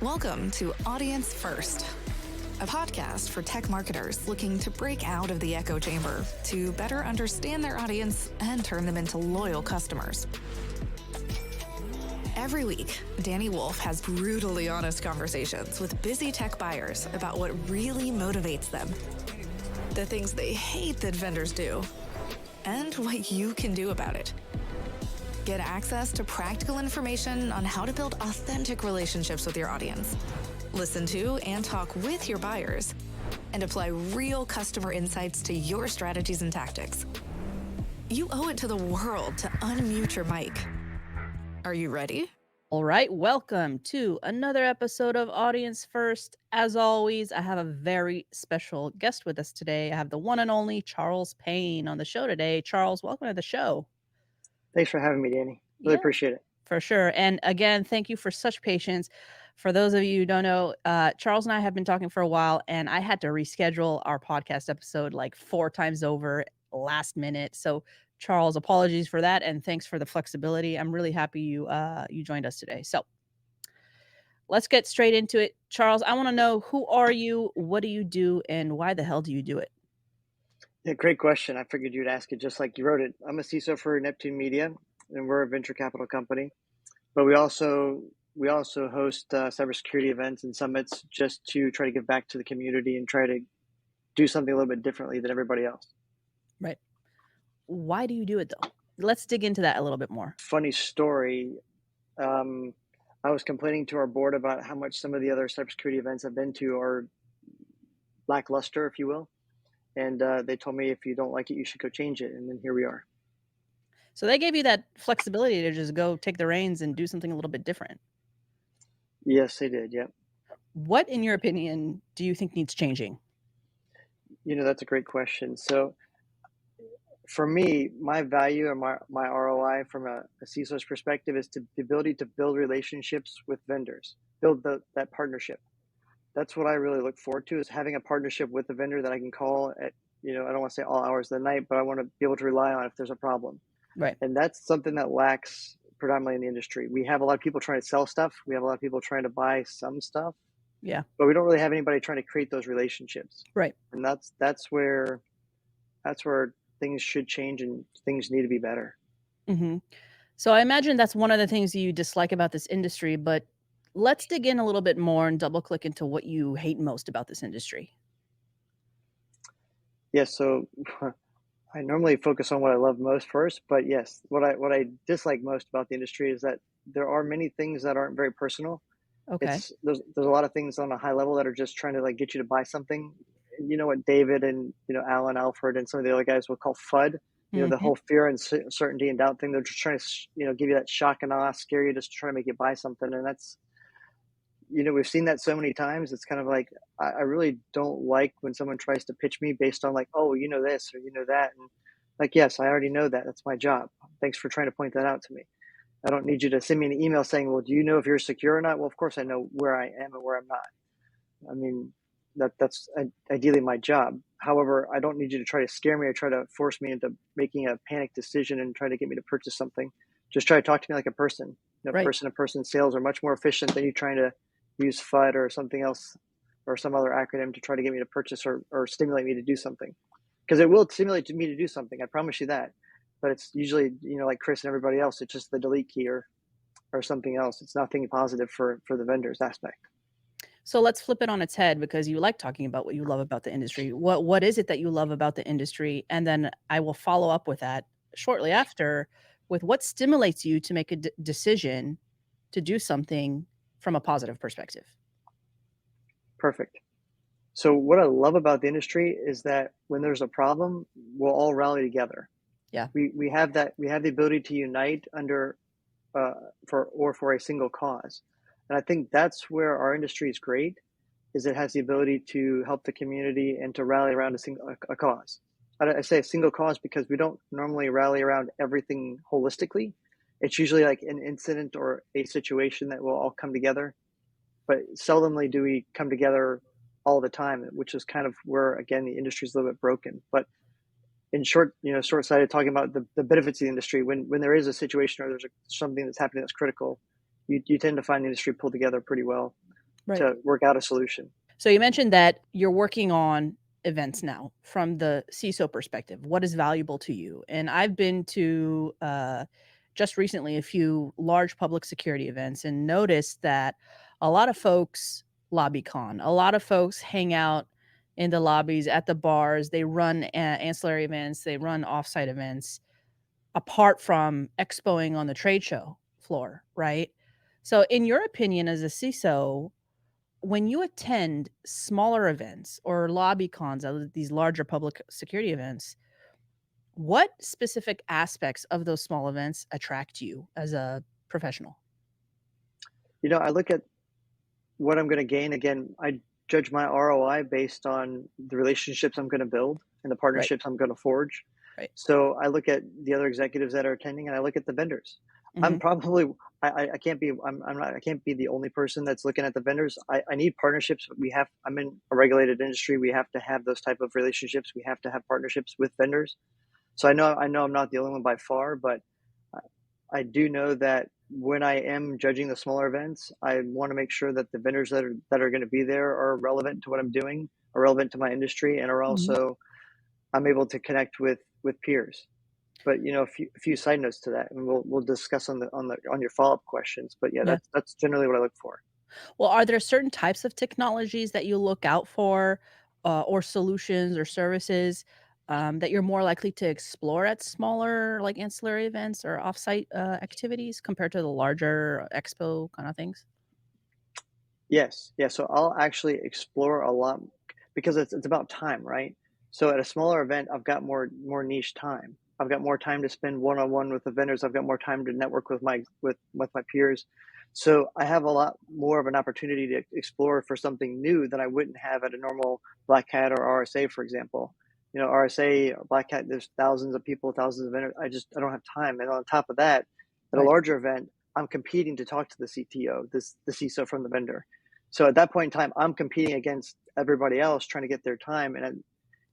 Welcome to Audience First, a podcast for tech marketers looking to break out of the echo chamber to better understand their audience and turn them into loyal customers. Every week, Danny Wolf has brutally honest conversations with busy tech buyers about what really motivates them, the things they hate that vendors do, and what you can do about it. Get access to practical information on how to build authentic relationships with your audience. Listen to and talk with your buyers, and apply real customer insights to your strategies and tactics. You owe it to the world to unmute your mic. Are you ready? All right, welcome to another episode of Audience First. As always, I have a very special guest with us today. I have the one and only Charles Payne on the show today. Charles, welcome to the show. Thanks for having me, Danny. Really appreciate it. For sure. And again, thank you for such patience. For those of you who don't know, Charles and I have been talking for a while, and I had to reschedule our podcast episode like 4 times over last minute. So Charles, apologies for that, and thanks for the flexibility. I'm really happy you joined us today. So let's get straight into it. Charles, I want to know, who are you, what do you do, and why the hell do you do it? Yeah, great question. I figured you'd ask it just like you wrote it. I'm a CISO for Neptune Media, and we're a venture capital company. But we also host cybersecurity events and summits just to try to give back to the community and try to do something a little bit differently than everybody else. Right. Why do you do it, though? Let's dig into that a little bit more. Funny story. I was complaining to our board about how much some of the other cybersecurity events I've been to are lackluster, if you will. And they told me, if you don't like it, you should go change it. And then here we are. So they gave you that flexibility to just go take the reins and do something a little bit different. Yes, they did. Yep. What, in your opinion, do you think needs changing? That's a great question. So for me, my value and my ROI from a CISO's perspective is the ability to build relationships with vendors, build that partnership. That's what I really look forward to, is having a partnership with a vendor that I can call at, I don't want to say all hours of the night, but I want to be able to rely on if there's a problem. Right. And that's something that lacks predominantly in the industry. We have a lot of people trying to sell stuff. We have a lot of people trying to buy some stuff. Yeah. But we don't really have anybody trying to create those relationships. Right. And that's where things should change and things need to be better. Mm-hmm. So I imagine that's one of the things you dislike about this industry, but let's dig in a little bit more and double click into what you hate most about this industry. Yes. So I normally focus on what I love most first, but yes, what I dislike most about the industry is that there are many things that aren't very personal. Okay. There's a lot of things on a high level that are just trying to like get you to buy something. You know what David and Alan Alfred and some of the other guys will call FUD. The whole fear and certainty and doubt thing. They're just trying to give you that shock and awe, scare you, just to try to make you buy something. And that's we've seen that so many times. It's kind of like, I really don't like when someone tries to pitch me based on like, oh, you know this or you know that. And like, yes, I already know that. That's my job. Thanks for trying to point that out to me. I don't need you to send me an email saying, well, do you know if you're secure or not? Well, of course I know where I am and where I'm not. I mean, that's ideally my job. However, I don't need you to try to scare me or try to force me into making a panic decision and try to get me to purchase something. Just try to talk to me like a person. Right. Person-to-person sales are much more efficient than you trying to use FUD or something else or some other acronym to try to get me to purchase or stimulate me to do something. Because it will stimulate me to do something. I promise you that. But it's usually, like Chris and everybody else, it's just the delete key or something else. It's nothing positive for the vendor's aspect. So let's flip it on its head, because you like talking about what you love about the industry. What is it that you love about the industry? And then I will follow up with that shortly after with what stimulates you to make a decision to do something from a positive perspective. Perfect. So what I love about the industry is that when there's a problem, we'll all rally together. Yeah. We have the ability to unite under for a single cause. And I think that's where our industry is great, is it has the ability to help the community and to rally around a cause. I say a single cause because we don't normally rally around everything holistically. It's usually like an incident or a situation that will all come together, but seldomly do we come together all the time, which is kind of where, again, the industry is a little bit broken. But in short-sighted, talking about the benefits of the industry, when there is a situation or there's something that's happening that's critical, you tend to find the industry pull together pretty well. Right. to work out a solution. So you mentioned that you're working on events now from the CISO perspective. What is valuable to you? And I've been to just recently a few large public security events and noticed that a lot of folks lobby con. A lot of folks hang out in the lobbies, at the bars. They run ancillary events. They run offsite events apart from expoing on the trade show floor, right? So in your opinion as a CISO, when you attend smaller events or lobby cons of these larger public security events, what specific aspects of those small events attract you as a professional? I look at what I'm going to gain. Again, I judge my ROI based on the relationships I'm going to build and the Right. partnerships I'm going to forge. Right. So I look at the other executives that are attending, and I look at the vendors. I'm Mhm. probably I can't be I'm not I can't be the only person that's looking at the vendors. I need partnerships. I'm in a regulated industry. We have to have those type of relationships. We have to have partnerships with vendors. So I know I'm not the only one by far, but I do know that when I am judging the smaller events, I want to make sure that the vendors that are going to be there are relevant to what I'm doing, are relevant to my industry, and are Mhm. also I'm able to connect with peers. But a few side notes to that, and we'll discuss on your follow up questions. But yeah, Yeah. that's generally what I look for. Well, are there certain types of technologies that you look out for, or solutions or services, that you're more likely to explore at smaller, like, ancillary events or offsite, activities compared to the larger expo kinda things? Yes, yeah. So I'll actually explore a lot because it's about time, right? So at a smaller event, I've got more niche time. I've got more time to spend one on one with the vendors. I've got more time to network with my peers. So I have a lot more of an opportunity to explore for something new that I wouldn't have at a normal Black Hat or RSA, for example. RSA or Black Hat, there's thousands of people, thousands of vendors. I don't have time. And on top of that, at a Right. larger event, I'm competing to talk to the CTO, the CISO from the vendor. So at that point in time, I'm competing against everybody else trying to get their time, and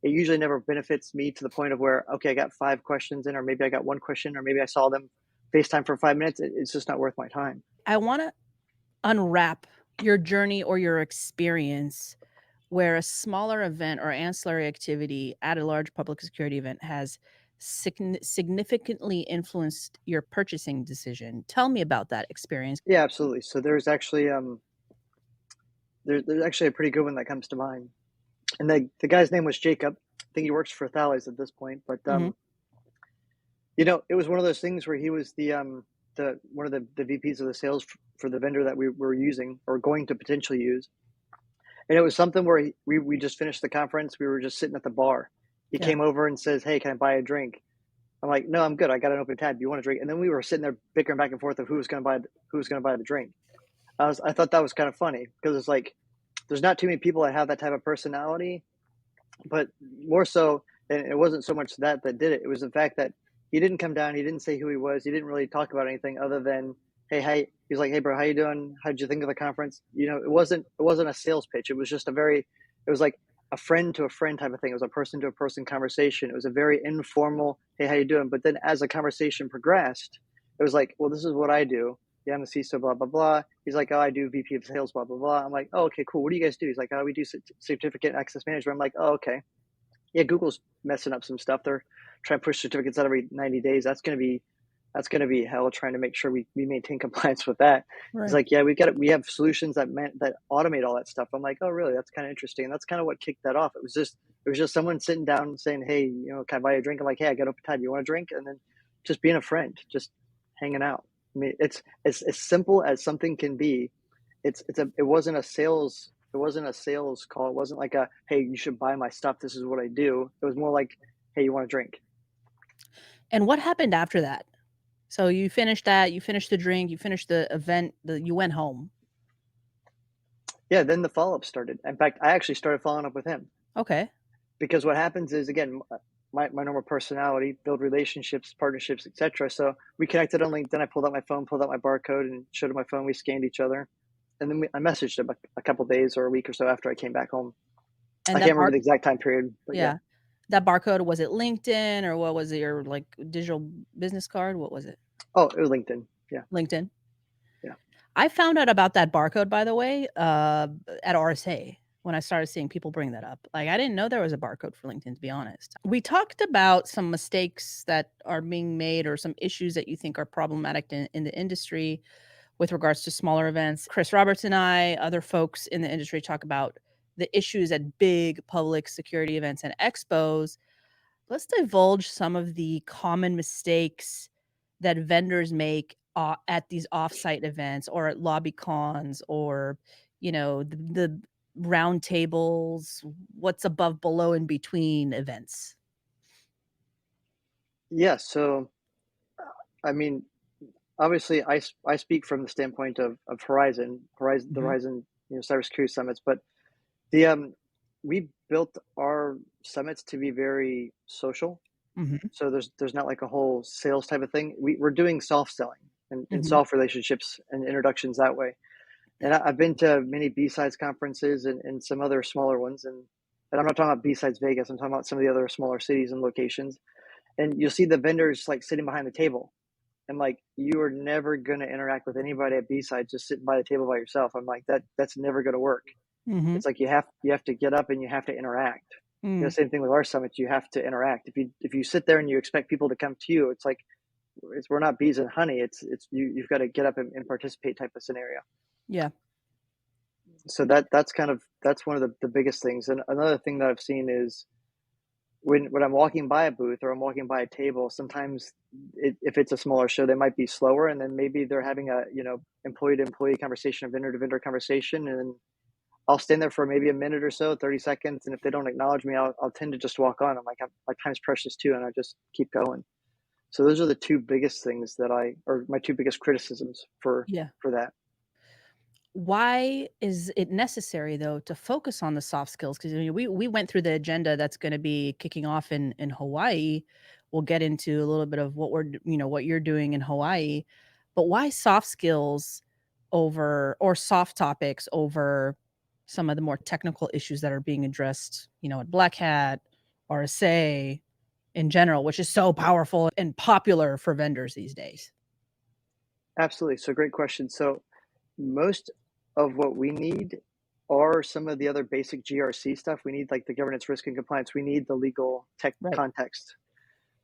it usually never benefits me to the point of where, okay, I got 5 questions in, or maybe I got one question, or maybe I saw them FaceTime for 5 minutes. It's just not worth my time. I wanna unwrap your journey or your experience where a smaller event or ancillary activity at a large public security event has significantly influenced your purchasing decision. Tell me about that experience. Yeah, absolutely. So there's actually a pretty good one that comes to mind, and the guy's name was Jacob. I think he works for Thales at this point, but Mhm. it was one of those things where he was the one of the VPs of the sales for the vendor that we were using or going to potentially use. And it was something where we just finished the conference. We were just sitting at the bar. He Yeah. came over and says, "Hey, can I buy a drink?" I'm like, "No, I'm good. I got an open tab. Do you want a drink?" And then we were sitting there bickering back and forth of who was going to buy the drink. I thought that was kind of funny because it's like there's not too many people that have that type of personality, but more so, and it wasn't so much that did it. It was the fact that he didn't come down. He didn't say who he was. He didn't really talk about anything other than, hey, hey. He's like, hey, bro, how you doing? How'd you think of the conference? It wasn't a sales pitch. It was just it was like a friend to a friend type of thing. It was a person to a person conversation. It was a very informal, hey, how you doing? But then as the conversation progressed, it was like, well, this is what I do. Yeah, I'm a CISO, blah, blah, blah. He's like, oh, I do VP of sales, blah, blah, blah. I'm like, oh, okay, cool. What do you guys do? He's like, oh, we do certificate access management. I'm like, oh, okay. Yeah, Google's messing up some stuff. They're trying to push certificates out every 90 days. That's gonna be hell trying to make sure we maintain compliance with that. He's Right. like, yeah, we have solutions that automate all that stuff. I'm like, oh really? That's kind of interesting. And that's kind of what kicked that off. It was just someone sitting down and saying, hey, can I buy you a drink? I'm like, hey, I got open time. You want a drink? And then just being a friend, just hanging out. I mean, it's as simple as something can be. It wasn't a sales call. It wasn't like a, hey, you should buy my stuff. This is what I do. It was more like, hey, you want a drink? And what happened after that? So you finished that, you finished the drink, you finished the event, you went home. Yeah. Then the follow up started. In fact, I actually started following up with him Okay. because what happens is, again, my normal personality, build relationships, partnerships, etc. So we connected on LinkedIn. I pulled out my phone, pulled out my barcode, and showed him my phone. We scanned each other, and then I messaged him a couple days or a week or so after I came back home. I And that can't remember the exact time period, but yeah. yeah. That barcode, was it LinkedIn or what was it, your, like, digital business card? What was it? Oh, it was LinkedIn. Yeah, LinkedIn? yeah. I found out about that barcode, by the way, at RSA when I started seeing people bring that up. Like, I didn't know there was a barcode for LinkedIn, to be honest. We talked about some mistakes that are being made or some issues that you think are problematic in the industry with regards to smaller events. Chris Roberts and I, other folks in the industry talk about the issues at big public security events and expos. Let's divulge some of the common mistakes that vendors make at these offsite events or at lobby cons or, the round tables, what's above, below, in between events. Yeah. So, I mean, obviously, I speak from the standpoint of the Mhm, Horizon, cybersecurity summits, but the we built our summits to be very social. mhm, So there's not like a whole sales type of thing. We're doing soft selling and mhm. soft relationships and introductions that way. And I've been to many B-sides conferences and some other smaller ones, and I'm not talking about B-sides Vegas. I'm talking about some of the other smaller cities and locations. And you'll see the vendors like sitting behind the table. And like you are never gonna interact with anybody at B-side just sitting by the table by yourself. I'm like that's never gonna work. Mhm. It's like you have to get up and you have to interact. Mm. Same thing with our summits. You have to interact. If you sit there and you expect people to come to you, it's like we're not bees and honey. It's you've got to get up and participate type of scenario. Yeah. So that's one of the biggest things. And another thing that I've seen is when I'm walking by a booth or I'm walking by a table, sometimes if it's a smaller show, they might be slower, and then maybe they're having a employee to employee conversation, a vendor to vendor conversation, and I'll stand there for maybe a minute or so, 30 seconds, and if they don't acknowledge me, I'll tend to just walk on. I'm like, my time's precious too, and I just keep going. So those are the two biggest things or my two biggest criticisms Yeah. for that. Why is it necessary, though, to focus on the soft skills? Because we went through the agenda that's going to be kicking off in Hawaii. We'll get into a little bit of what you're doing in Hawaii, but why soft skills over or soft topics over some of the more technical issues that are being addressed, at Black Hat, RSA in general, which is so powerful and popular for vendors these days. Absolutely. So great question. So most of what we need are some of the other basic GRC stuff. We need like the governance, risk, and compliance. We need the legal tech Right. context.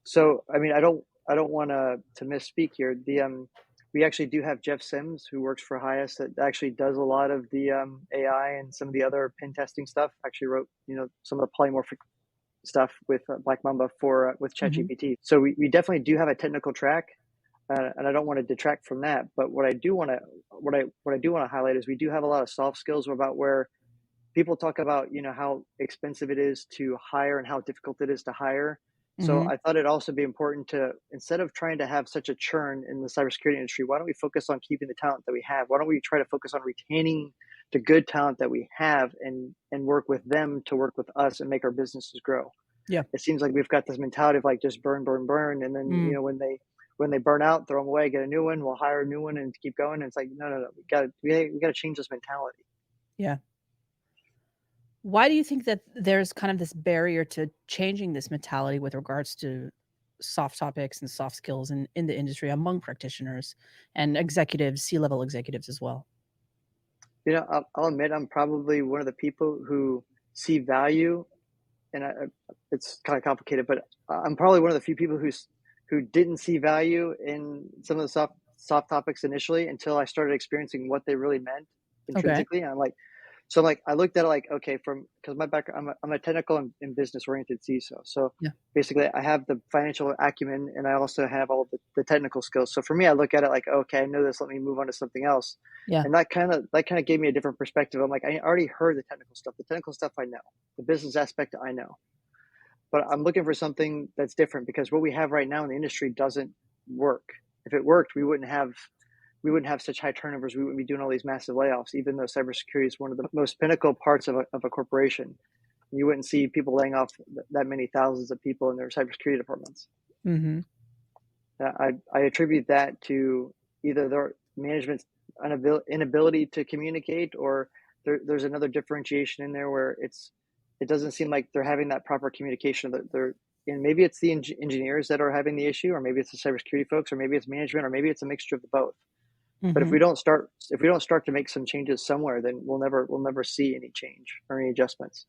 So I mean, I don't want to misspeak here. We actually do have Jeff Sims, who works for Highest, that actually does a lot of the AI and some of the other pen testing stuff. Actually wrote some of the polymorphic stuff with Black Mamba for with Mhm. ChatGPT. So we definitely do have a technical track, and I don't want to detract from that. But what I do want to highlight is we do have a lot of soft skills about where people talk about how expensive it is to hire and how difficult it is to hire. So Mhm. I thought it'd also be important to, instead of trying to have such a churn in the cybersecurity industry, why don't we focus on keeping the talent that we have? Why don't we try to focus on retaining the good talent that we have and work with them to work with us and make our businesses grow? Yeah. It seems like we've got this mentality of like just burn, burn, burn, and then Mm. when they burn out, throw them away, get a new one, we'll hire a new one and keep going. And it's like no, no, no, we got to change this mentality. Yeah. Why do you think that there's kind of this barrier to changing this mentality with regards to soft topics and soft skills in the industry among practitioners and executives, C-level executives as well? I'll admit I'm probably one of the people who see value, and it's kind of complicated, but I'm probably one of the few people who didn't see value in some of the soft topics initially until I started experiencing what they really meant Okay. intrinsically. And I'm like, I looked at it like, okay, because my background, I'm a technical and business oriented CISO. So Yeah. basically, I have the financial acumen and I also have all of the technical skills. So for me, I look at it like, okay, I know this. Let me move on to something else. Yeah. And that kind of gave me a different perspective. I'm like, I already heard the technical stuff. The technical stuff I know. The business aspect I know. But I'm looking for something that's different because what we have right now in the industry doesn't work. If it worked, we wouldn't have such high turnovers. We wouldn't be doing all these massive layoffs, even though cybersecurity is one of the most pinnacle parts of a corporation. You wouldn't see people laying off that many thousands of people in their cybersecurity departments. Mhm. I attribute that to either their management's inability to communicate, or there's another differentiation in there where it doesn't seem like they're having that proper communication. And maybe it's the engineers that are having the issue, or maybe it's the cybersecurity folks, or maybe it's management, or maybe it's a mixture of the both. But if Mhm. we don't start to make some changes somewhere, then we'll never see any change or any adjustments.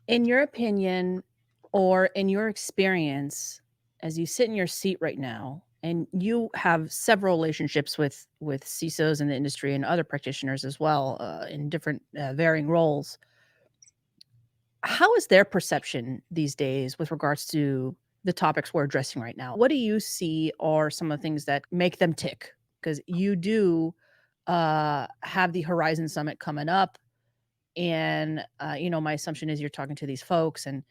In your opinion, or in your experience, as you sit in your seat right now, and you have several relationships with CISOs in the industry and other practitioners as well, in different varying roles, how is their perception these days with regards to the topics we're addressing right now? What do you see are some of the things that make them tick? Because you do have the Horizon Summit coming up, and my assumption is you're talking to these folks, and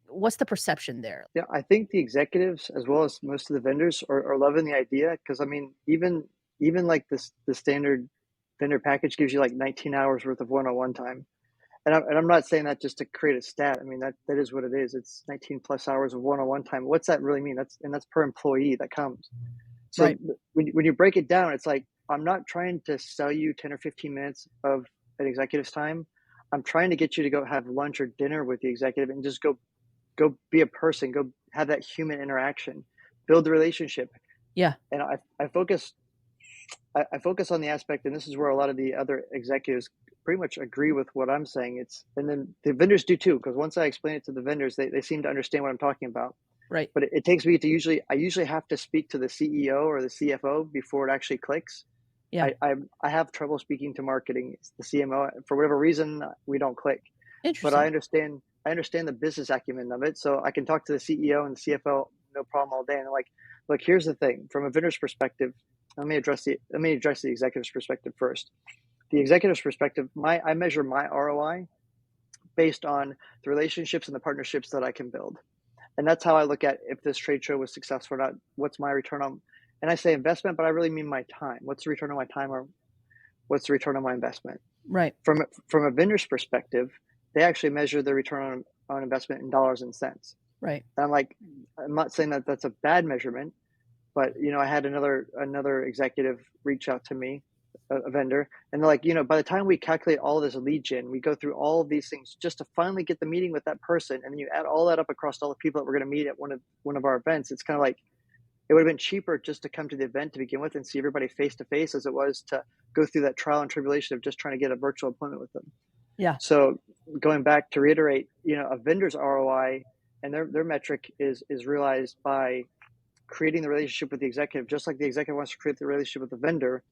what's the perception there? Yeah, I think the executives, as well as most of the vendors, are loving the idea because I mean, even like this, the standard vendor package gives you like 19 hours worth of one-on-one time, and I'm not saying that just to create a stat. I mean that is what it is. It's 19 plus hours of one-on-one time. What's that really mean? That's per employee that comes. So Right. when you break it down, it's like I'm not trying to sell you 10 or 15 minutes of an executive's time. I'm trying to get you to go have lunch or dinner with the executive and just go be a person, go have that human interaction, build the relationship. Yeah. And I focus on the aspect, and this is where a lot of the other executives pretty much agree with what I'm saying. And then the vendors do too, because once I explain it to the vendors, they seem to understand what I'm talking about. Right. But it takes me to I usually have to speak to the CEO or the CFO before it actually clicks. Yeah. I have trouble speaking to marketing. It's the CMO. For whatever reason, we don't click. But Interesting. I understand the business acumen of it. So I can talk to the CEO and the CFO no problem all day. And they're like, look, here's the thing. From a vendor's perspective, let me address the executive's perspective first. The executive's perspective, I measure my ROI based on the relationships and the partnerships that I can build. And that's how I look at if this trade show was successful or not. What's my return on, and I say investment, but I really mean my time. What's the return on my time, or what's the return on my investment? Right. From a vendor's perspective, they actually measure their return on investment in dollars and cents. Right. And I'm not saying that that's a bad measurement, but I had another executive reach out to me, a vendor, and they're like, by the time we calculate all this lead gen, we go through all of these things just to finally get the meeting with that person, and then you add all that up across all the people that we're going to meet at one of our events. It's kind of like it would have been cheaper just to come to the event to begin with and see everybody face to face as it was to go through that trial and tribulation of just trying to get a virtual appointment with them. Yeah. So going back to reiterate, a vendor's ROI and their metric is realized by creating the relationship with the executive, just like the executive wants to create the relationship with the vendor.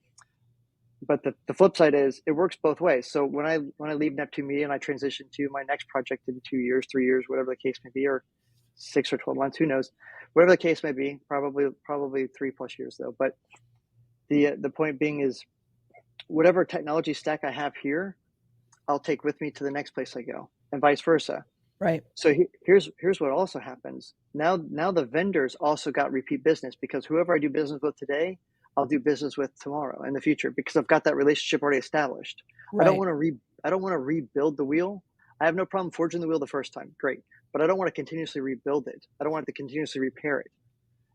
But the flip side is it works both ways. So when I leave Neptune Media and I transition to my next project in 2 years, 3 years, whatever the case may be, or 6 or 12 months, who knows, whatever the case may be, probably 3+ years though. But the point being is whatever technology stack I have here, I'll take with me to the next place I go, and vice versa. Right. So here's what also happens. Now the vendors also got repeat business because whoever I do business with today, I'll do business with tomorrow in the future because I've got that relationship already established. Right. I don't want to rebuild the wheel. I have no problem forging the wheel the first time. Great. But I don't want to continuously rebuild it. I don't want to continuously repair it.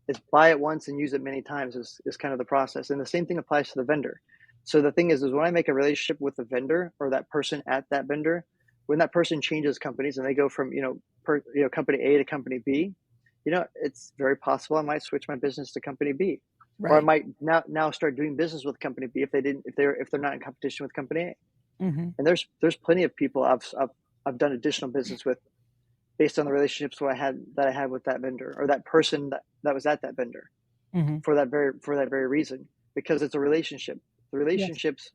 It's buy it once and use it many times is kind of the process. And the same thing applies to the vendor. So the thing is when I make a relationship with the vendor or that person at that vendor, when that person changes companies and they go from, company A to company B, it's very possible I might switch my business to company B. Right. Or I might now start doing business with company B if they're not in competition with company A. Mm-hmm. And there's plenty of people I've done additional business with based on the relationships that I had with that vendor or that person that was at that vendor Mm-hmm. for that very reason, because it's a relationship. The relationships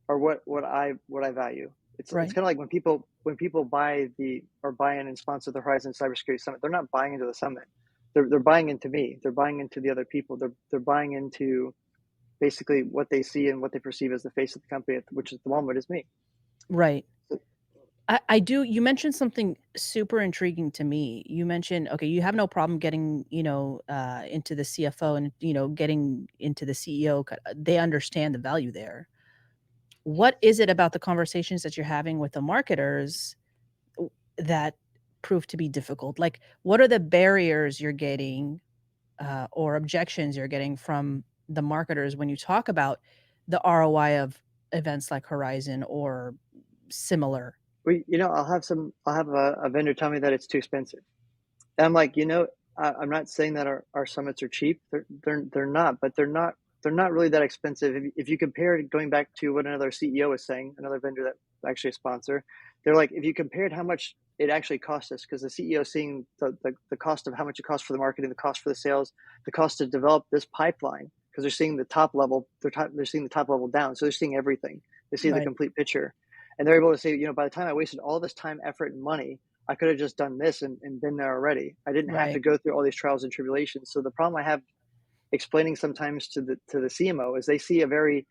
are what I value. It's Right. it's kind of like when people buy in and sponsor the Horizon Cybersecurity Summit, they're not buying into the summit. They're buying into me. They're buying into the other people. They're buying into basically what they see and what they perceive as the face of the company, which at the moment is me. Right. So, I do. You mentioned something super intriguing to me. You mentioned, okay, you have no problem getting, into the CFO and, getting into the CEO. They understand the value there. What is it about the conversations that you're having with the marketers that prove to be difficult? Like, what are the barriers you're getting or objections you're getting from the marketers when you talk about the ROI of events like Horizon or similar? I'll have a vendor tell me that it's too expensive. And I'm like, I'm not saying that our summits are cheap. They're not, but they're not they're not really that expensive. If you compare it, going back to what another CEO was saying, another vendor that actually a sponsor, they're like, if you compared how much it actually cost us, because the CEO is seeing the cost of how much it costs for the marketing, the cost for the sales, the cost to develop this pipeline, because they're seeing the top level, they're seeing the top level down. So they're seeing everything. They see the complete picture. And they're able to say, by the time I wasted all this time, effort, and money, I could have just done this and been there already. I didn't have to go through all these trials and tribulations. So the problem I have explaining sometimes to the CMO is they see a very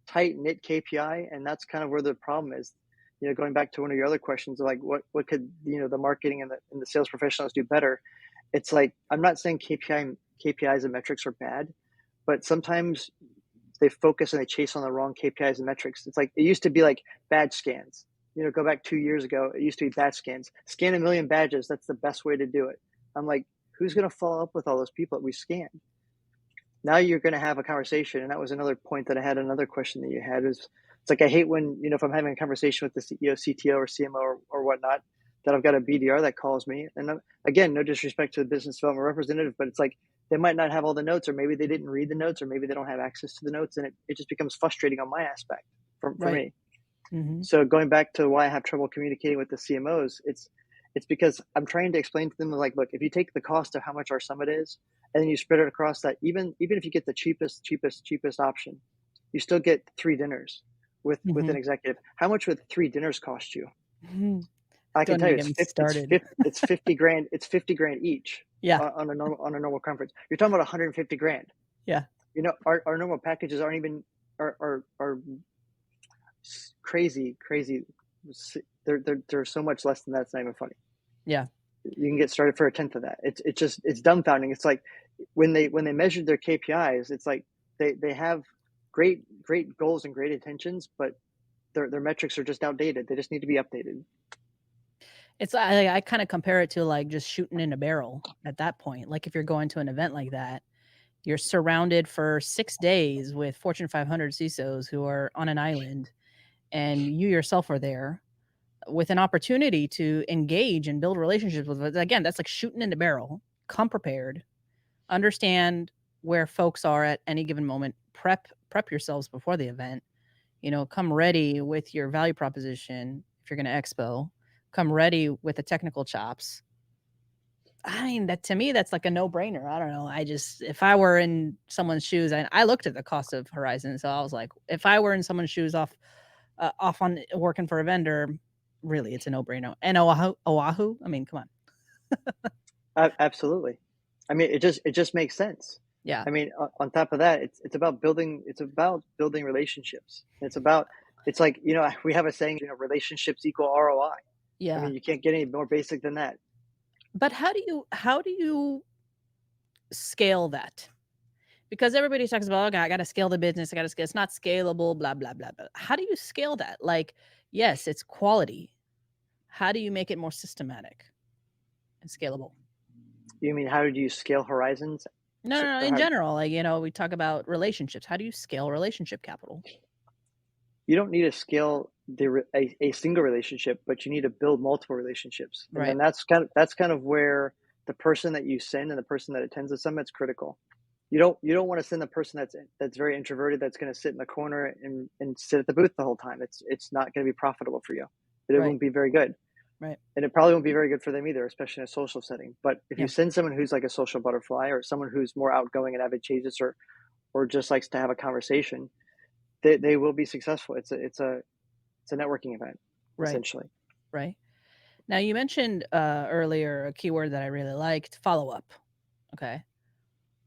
tight knit KPI, and that's kind of where the problem is. Going back to one of your other questions, like what could the marketing and the sales professionals do better? It's like, I'm not saying KPIs and metrics are bad, but sometimes they focus and they chase on the wrong KPIs and metrics. It's like, it used to be like badge scans. Go back 2 years ago, it used to be badge scans. Scan 1 million badges. That's the best way to do it. I'm like, who's going to follow up with all those people that we scanned? Now you're going to have a conversation. And that was another point that I had. Another question that you had is, it's like, I hate when, if I'm having a conversation with the CEO, CTO, or CMO or whatnot, that I've got a BDR that calls me. And again, no disrespect to the business development representative, but it's like, they might not have all the notes, or maybe they didn't read the notes, or maybe they don't have access to the notes. And it just becomes frustrating on my aspect for me. Mm-hmm. So going back to why I have trouble communicating with the CMOs, it's because I'm trying to explain to them, like, look, if you take the cost of how much our summit is, and then you spread it across that, even if you get the cheapest option, you still get 3 dinners with an executive. How much would 3 dinners cost you? Mm-hmm. I can tell you, it's 50 grand. It's 50 grand each. Yeah. On a normal conference, you're talking about 150 grand. Yeah. Our normal packages aren't even are crazy. They're so much less than that. It's not even funny. Yeah. You can get started for a tenth of that. It's dumbfounding. It's like when they measured their KPIs, it's like they have great goals and great intentions, but their metrics are just outdated. They just need to be updated. It's I kind of compare it to like just shooting in a barrel at that point. Like if you're going to an event like that, you're surrounded for 6 days with Fortune 500 CISOs who are on an island, and you yourself are there with an opportunity to engage and build relationships with. Again, that's like shooting in the barrel. Come prepared, understand where folks are at any given moment, prep yourselves before the event, come ready with your value proposition. If you're going to expo, come ready with the technical chops. I mean, that to me, that's like a no-brainer. I don't know. If I were in someone's shoes, I looked at the cost of Horizon, so I was like, if I were in someone's shoes off on working for a vendor, really, it's a no-brainer. And Oahu, I mean, come on. Absolutely. I mean, it just makes sense. Yeah. I mean, on top of that, it's about building relationships. It's like, we have a saying, relationships equal ROI. Yeah. I mean, you can't get any more basic than that. But how do you scale that? Because everybody talks about, okay, I got to scale the business. It's not scalable, blah, blah, blah, blah. How do you scale that? Like, yes, it's quality. How do you make it more systematic and scalable? You mean, how do you scale Horizons? No, in general, like, we talk about relationships. How do you scale relationship capital? You don't need to scale a single relationship, but you need to build multiple relationships. And then that's kind of where the person that you send and the person that attends the summit is critical. You don't want to send the person that's very introverted, that's going to sit in the corner and sit at the booth the whole time. It's not going to be profitable for you. It won't be very good. Right. And it probably won't be very good for them either, especially in a social setting. But if you send someone who's like a social butterfly, or someone who's more outgoing and advantageous, or just likes to have a conversation, they will be successful. It's a networking event, essentially. Right. Now, you mentioned earlier a keyword that I really liked: follow-up. Okay.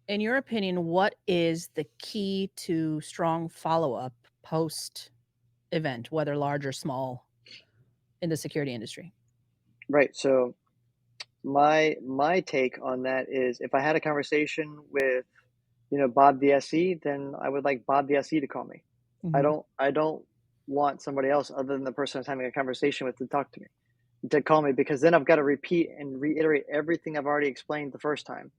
In your opinion, what is the key to strong follow-up post-event, whether large or small, in the security industry? Right. So my take on that is, if I had a conversation with, Bob the SE, then I would like Bob the SE to call me. Mm-hmm. I don't want somebody else other than the person I was having a conversation with to call me, because then I've got to repeat and reiterate everything I've already explained the first time.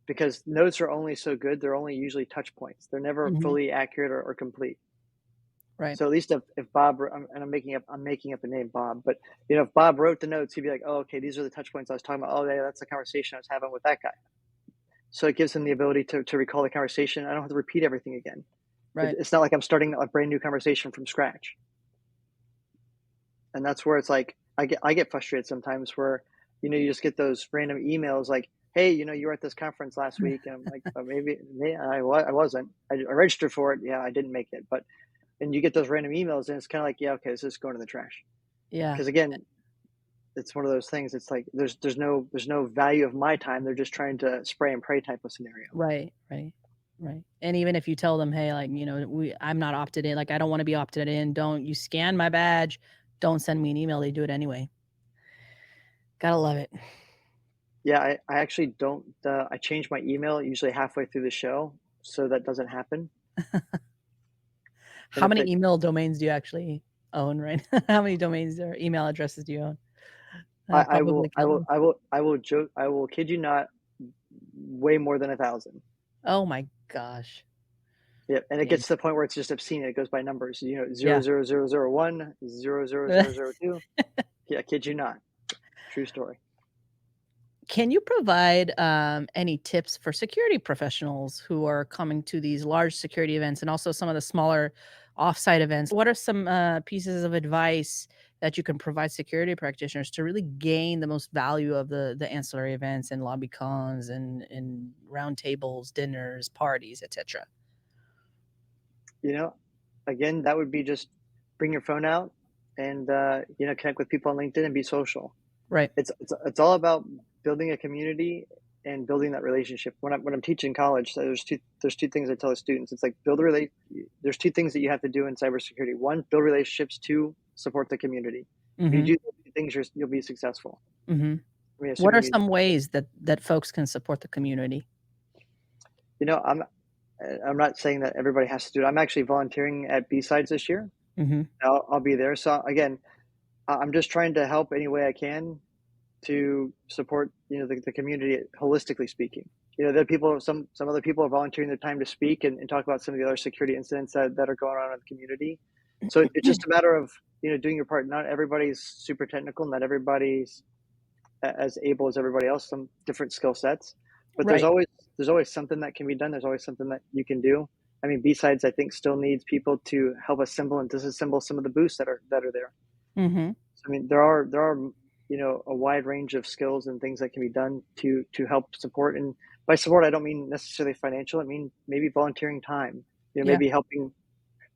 Because notes are only so good. They're only usually touch points. They're never fully accurate or complete. Right. So at least if Bob, and I'm making up a name, Bob, but if Bob wrote the notes, he'd be like, oh, okay, these are the touch points I was talking about. Oh, yeah, that's the conversation I was having with that guy. So it gives them the ability to recall the conversation. I don't have to repeat everything again. Right. It's not like I'm starting a brand new conversation from scratch. And that's where it's like I get frustrated sometimes where, you just get those random emails like, "Hey, you were at this conference last week," and I'm like, "Oh, maybe I wasn't. I registered for it. Yeah, I didn't make it." But and you get those random emails, and it's kind of like, yeah, okay, this is going in the trash. Yeah. Because again, it's one of those things. It's like there's no value of my time. They're just trying to spray and pray type of scenario. Right. Right. Right. And even if you tell them, hey, like, I'm not opted in, like, I don't want to be opted in. Don't you scan my badge. Don't send me an email. They do it anyway. Gotta love it. Yeah, I actually don't. I change my email usually halfway through the show, so that doesn't happen. And How if many it, email domains do you actually own, right? How many domains or email addresses do you own? I will, Probably I will, countless. I will, I will joke. I will kid you not, way more than 1,000. Oh my gosh. Yeah, and it Dang. gets to the point where it's just obscene. It goes by numbers. Yeah. 00001, 00002. Yeah, kid you not. True story. Can you provide any tips for security professionals who are coming to these large security events and also some of the smaller offsite events? What are some pieces of advice that you can provide security practitioners to really gain the most value of the ancillary events and lobby cons and roundtables, dinners, parties, etc.? You know, Again, that would be just bring your phone out and connect with people on LinkedIn and be social. Right. It's all about building a community and building that relationship. When I'm teaching college, so there's two things I tell the students. It's like there's two things that you have to do in cybersecurity. One, build relationships. Two, support the community. If you Mm-hmm. do those two things, you'll be successful. Mm-hmm. I mean, What are assuming some ways that folks can support the community? you know, I'm not saying that everybody has to do it. I'm actually volunteering at B-Sides this year. Mm-hmm. I'll be there. So again, I'm just trying to help any way I can to support the community holistically speaking. There are people, some other people are volunteering their time to speak and talk about some of the other security incidents that are going on in the community. So it's just a matter of doing your part. Not everybody's super technical, not everybody's as able as everybody else, some different skill sets, but there's Right. always something that can be done. There's always something that you can do. I mean, B-Sides I think still needs people to help assemble and disassemble some of the booths that are there. Mm-hmm. So, I mean, there are a wide range of skills and things that can be done to help support. And by support, I don't mean necessarily financial. I mean maybe volunteering time. Yeah. Maybe helping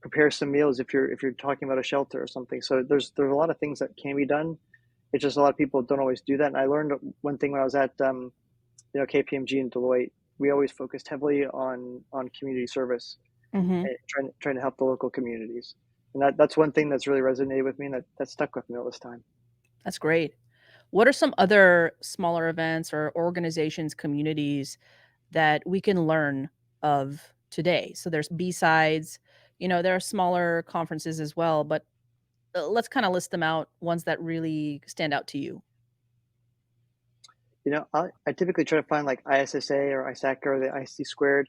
prepare some meals if you're talking about a shelter or something. So there's a lot of things that can be done. It's just a lot of people don't always do that. And I learned one thing when I was at KPMG and Deloitte. We always focused heavily on community service Mm-hmm. and trying to help the local communities. And that's one thing that's really resonated with me and that stuck with me all this time. That's great. What are some other smaller events or organizations, communities that we can learn of today? So there's B-Sides, there are smaller conferences as well, but let's kind of list them out, ones that really stand out to you. I typically try to find like ISSA or ISACA or the IC squared.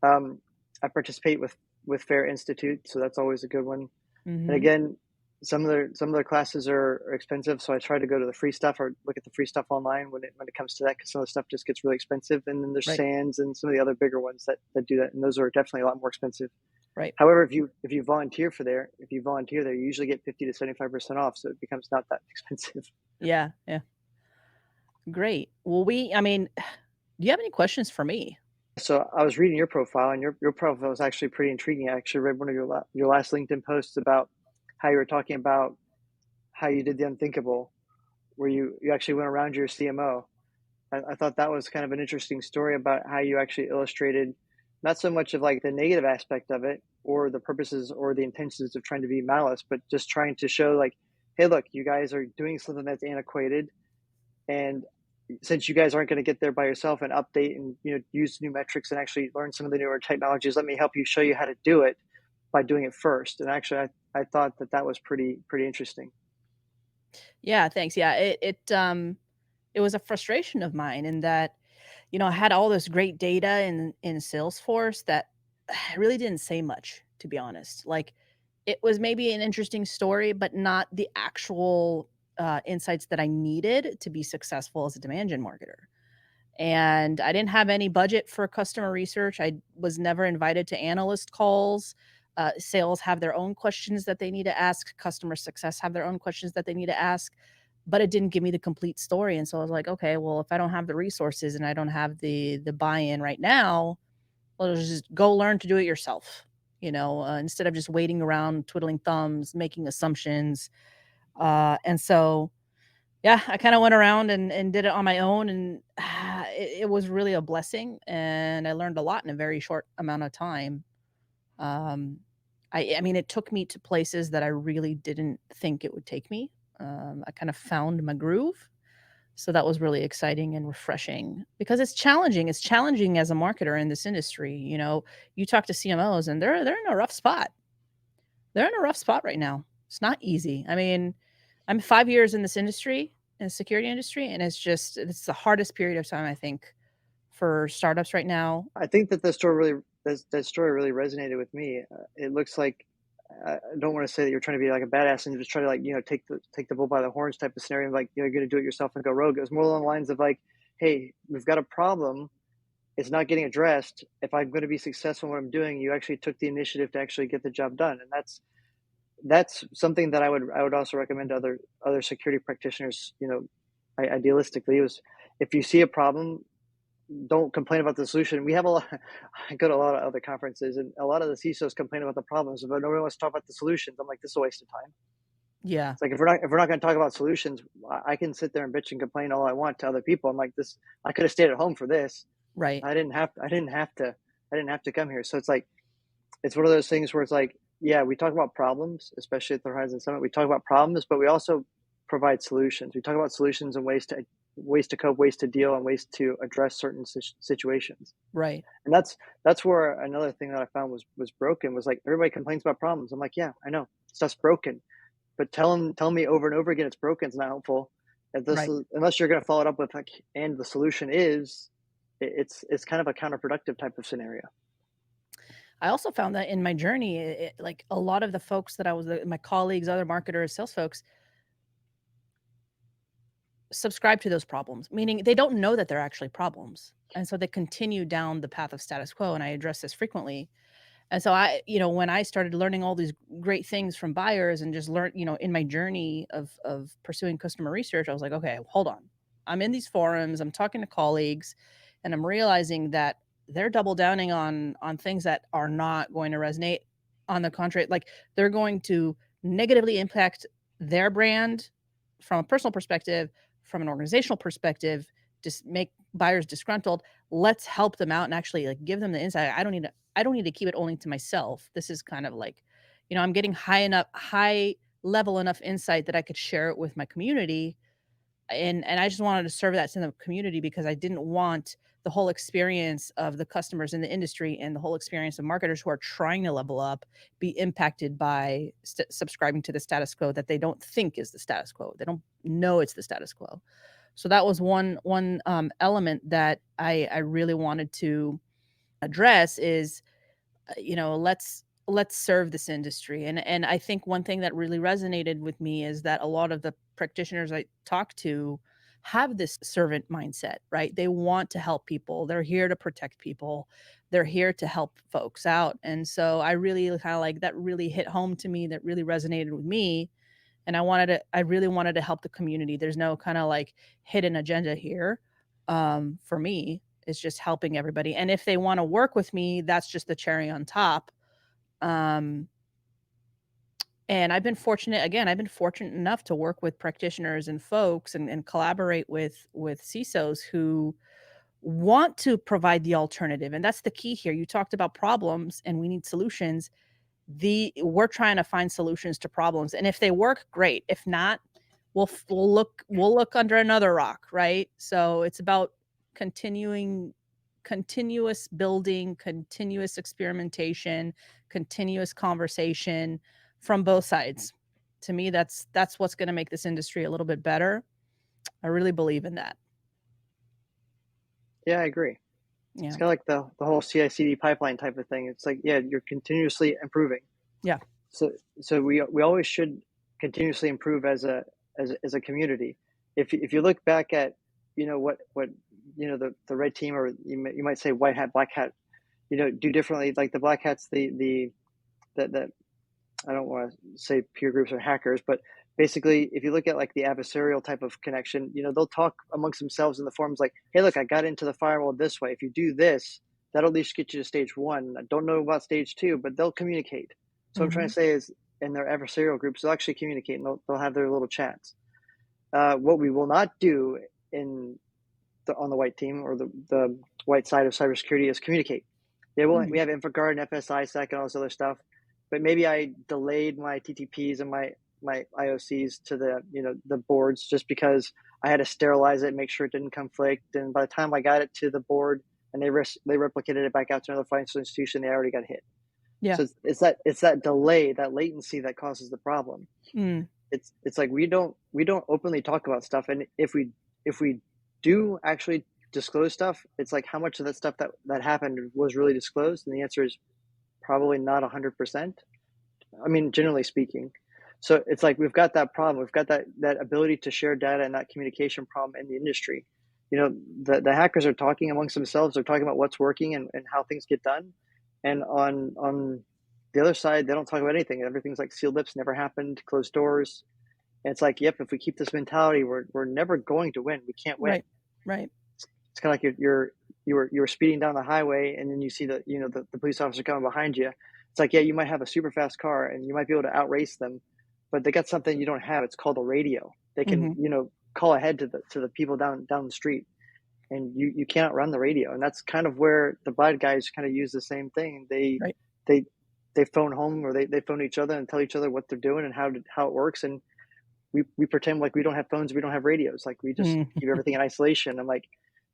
Um, I participate with Fair Institute, so that's always a good one. And Mhm. again, some of their classes are expensive, so I try to go to the free stuff or look at the free stuff online when it comes to that, because some of the stuff just gets really expensive. And then there's Right, SANS and some of the other bigger ones that do that, and those are definitely a lot more expensive. right. However, if you volunteer there, you usually get 50 to 75% off, so it becomes not that expensive. Yeah, yeah. Great. Well, I mean, do you have any questions for me? So I was reading your profile, and your profile was actually pretty intriguing. I actually read one of your last LinkedIn posts about how you were talking about how you did the unthinkable, where you actually went around your CMO. I thought that was kind of an interesting story about how you actually illustrated not so much of like the negative aspect of it or the purposes or the intentions of trying to be malice, but just trying to show like, hey, look, you guys are doing something that's antiquated, and since you guys aren't going to get there by yourself and update and use new metrics and actually learn some of the newer technologies, let me help you show you how to do it by doing it first. And actually, I thought that was pretty interesting. Yeah, thanks. Yeah, it was a frustration of mine in that, I had all this great data in Salesforce that really didn't say much, to be honest. Like, it was maybe an interesting story, but not the actual insights that I needed to be successful as a demand gen marketer. And I didn't have any budget for customer research. I was never invited to analyst calls. Sales have their own questions that they need to ask. Customer success have their own questions that they need to ask. But it didn't give me the complete story. And so I was like, okay, well, if I don't have the resources and I don't have the buy-in right now, well, just go learn to do it yourself. Instead of just waiting around, twiddling thumbs, making assumptions. And so yeah, I kind of went around and did it on my own, and it was really a blessing, and I learned a lot in a very short amount of time. Um, I mean, it took me to places that I really didn't think it would take me. I kind of found my groove, so that was really exciting and refreshing because it's challenging. It's challenging as a marketer in this industry. You talk to CMOs, and they're in a rough spot. They're in a rough spot right now. It's not easy. I mean, I'm 5 years in this industry, in the security industry, and it's the hardest period of time, I think, for startups right now. I think that that story really resonated with me. It looks like I don't want to say that you're trying to be like a badass and just try to, like, take the bull by the horns type of scenario, like, you're going to do it yourself and go rogue. It was more along the lines of like, hey, we've got a problem. It's not getting addressed. If I'm going to be successful in what I'm doing, you actually took the initiative to actually get the job done, and that's something that I would also recommend to other security practitioners. Idealistically, was if you see a problem, don't complain about the solution. We have a lot. I go to a lot of other conferences, and a lot of the CISOs complain about the problems, but nobody wants to talk about the solutions. I'm like, this is a waste of time. Yeah, It's like if we're not going to talk about solutions, I can sit there and bitch and complain all I want to other people. I'm like, this. I could have stayed at home for this. right. I didn't have. I didn't have to. I didn't have to come here. So it's like it's one of those things where it's like, yeah, we talk about problems, especially at the Horizon Summit. We talk about problems, but we also provide solutions. We talk about solutions and ways to cope, ways to deal, and ways to address certain situations. Right. And that's where another thing that I found was broken was like everybody complains about problems. I'm like, yeah, I know stuff's broken, but tell me over and over again it's broken. It's not helpful. Right. Unless you're going to follow it up with like, and the solution is, it's kind of a counterproductive type of scenario. I also found that in my journey, like a lot of the folks that my colleagues, other marketers, sales folks, subscribe to those problems, meaning they don't know that they're actually problems. And so they continue down the path of status quo. And I address this frequently. And so when I started learning all these great things from buyers and just learn, in my journey of pursuing customer research, I was like, okay, hold on. I'm in these forums, I'm talking to colleagues, and I'm realizing that they're double downing on things that are not going to resonate. On the contrary, like they're going to negatively impact their brand from a personal perspective, from an organizational perspective, just make buyers disgruntled. Let's help them out and actually like give them the insight. I don't need to keep it only to myself. This is kind of like, I'm getting high level enough insight that I could share it with my community. And I just wanted to serve that to the community because I didn't want the whole experience of the customers in the industry and the whole experience of marketers who are trying to level up be impacted by subscribing to the status quo that they don't think is the status quo. They don't know it's the status quo. So that was one element that I really wanted to address is, let's serve this industry. And I think one thing that really resonated with me is that a lot of the practitioners I talk to have this servant mindset, right? They want to help people. They're here to protect people. They're here to help folks out. And so I really kind of like that really hit home to me, that really resonated with me. And I really wanted to help the community. There's no kind of like hidden agenda here. For me, it's just helping everybody. And if they want to work with me, that's just the cherry on top. Um, and I've been fortunate enough to work with practitioners and folks and collaborate with CISOs who want to provide the alternative. And that's the key here. You talked about problems and we need solutions. We're trying to find solutions to problems. And if they work, great. If not, we'll look under another rock, right? So it's about continuous building, continuous experimentation, continuous conversation from both sides. To me, that's what's going to make this industry a little bit better. I really believe in that. Yeah, I agree. Yeah. It's kind of like the whole CI/CD pipeline type of thing. It's like, yeah, you're continuously improving. Yeah. So we always should continuously improve as a community. If you look back at what the red team, or you might say white hat, black hat, do differently. Like the black hats, the I don't want to say peer groups or hackers, but basically, if you look at like the adversarial type of connection, they'll talk amongst themselves in the forums like, hey, look, I got into the firewall this way. If you do this, that'll at least get you to stage 1. I don't know about stage 2, but they'll communicate. So what I'm trying to say is, in their adversarial groups, they'll actually communicate, and they'll have their little chats. What we will not do on the white team, or the white side of cybersecurity, is communicate. We have InfoGuard and FSISec and all this other stuff, but maybe I delayed my TTPs and my IOCs to the boards just because I had to sterilize it, make sure it didn't conflict. And by the time I got it to the board and they replicated it back out to another financial institution, they already got hit. Yeah. So it's that delay, that latency that causes the problem. It's like we don't openly talk about stuff, and if we do actually disclose stuff, it's like how much of that stuff that happened was really disclosed, and the answer is probably not 100%. I mean, generally speaking. So it's like we've got that problem. We've got that ability to share data and that communication problem in the industry. The hackers are talking amongst themselves. They're talking about what's working and how things get done. And on the other side, they don't talk about anything. Everything's like sealed lips, never happened, closed doors. And it's like, yep, if we keep this mentality, we're never going to win. We can't win. Right. It's kind of like you were speeding down the highway, and then you see the police officer coming behind you. It's like, yeah, you might have a super fast car and you might be able to outrace them, but they got something you don't have. It's called a radio. They can call ahead to the people down the street, and you cannot run the radio. And that's kind of where the bad guys kind of use the same thing. They phone home, or they phone each other and tell each other what they're doing and how it works. And we pretend like we don't have phones, we don't have radios. Like we just keep everything in isolation. I'm like,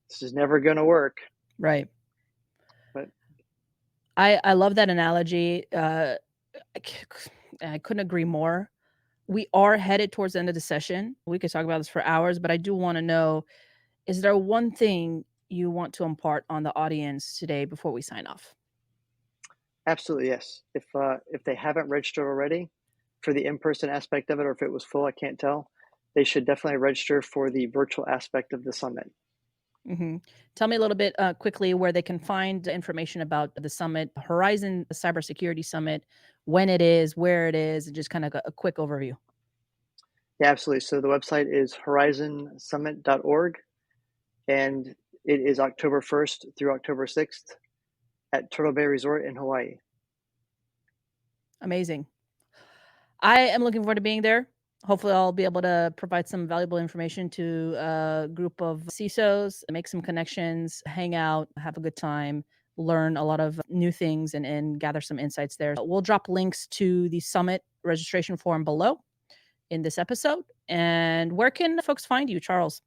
this is never going to work. Right. But I love that analogy. I couldn't agree more. We are headed towards the end of the session. We could talk about this for hours, but I do want to know, is there one thing you want to impart on the audience today before we sign off? Absolutely, yes. If they haven't registered already for the in-person aspect of it, or if it was full, I can't tell, they should definitely register for the virtual aspect of the summit. Tell me a little bit quickly where they can find information about the summit, Horizon Cybersecurity Summit, when it is, where it is, and just kind of a quick overview. Yeah, absolutely. So the website is horizonsummit.org, and it is October 1st through October 6th at Turtle Bay Resort in Hawaii. Amazing. I am looking forward to being there. Hopefully I'll be able to provide some valuable information to a group of CISOs, make some connections, hang out, have a good time, learn a lot of new things, and gather some insights there. We'll drop links to the summit registration form below in this episode. And where can folks find you, Charles?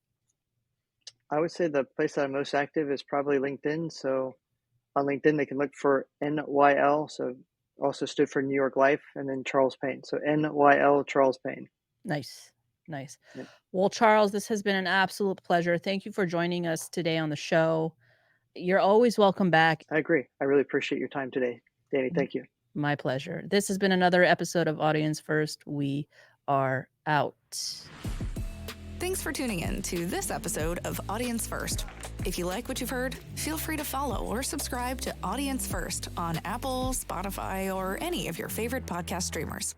I would say the place that I'm most active is probably LinkedIn. So on LinkedIn, they can look for NYL, so also stood for New York Life, and then Charles Payne. So NYL Charles Payne. Nice. Yeah. Well, Charles, this has been an absolute pleasure. Thank you for joining us today on the show. You're always welcome back. I agree. I really appreciate your time today, Danny. Thank you. My pleasure. This has been another episode of Audience First. We are out. Thanks for tuning in to this episode of Audience First. If you like what you've heard, feel free to follow or subscribe to Audience First on Apple, Spotify, or any of your favorite podcast streamers.